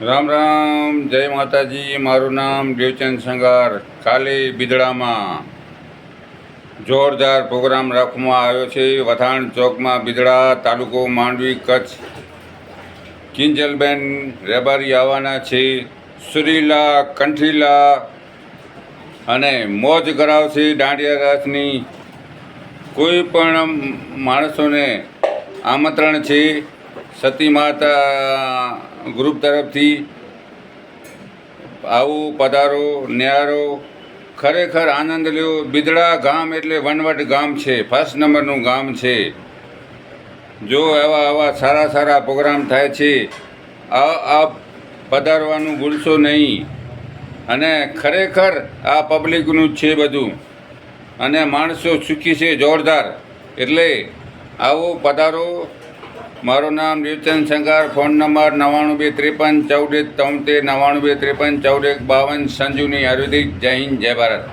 રામ રામ, જય માતાજી. મારું નામ દેવચંદ સંગાર. કાલે બિદડામાં જોરદાર પ્રોગ્રામ રાખવામાં આવ્યો છે. વથાણ ચોકમાં, બિદડા, તાલુકો માંડવી, કચ્છ. કિંજલબેન રેબારી આવવાના છે. સુરીલા, કંઠીલા અને મોજ કરાવશે દાંડિયા રાસની. કોઈ પણ માણસોને આમંત્રણ છે સતી માતા ગ્રુપ તરફથી. આવો, પધારો, ન્યારો, ખરેખર આનંદ લ્યો. બિદડા ગામ એટલે વનવટ ગામ છે, ફર્સ્ટ નંબરનું ગામ છે. જો આવા સારા સારા પ્રોગ્રામ થાય છે, આ પધારવાનું ભૂલશો નહીં. અને ખરેખર આ પબ્લિકનું જ છે બધું, અને માણસો સુખી છે જોરદાર. એટલે આવો, પધારો. મારું નામ દેવચંદ સંગાર. Phone number 92531473 9253145152. સંજુની આયુર્વેદિક. જય હિન્દ, જય ભારત.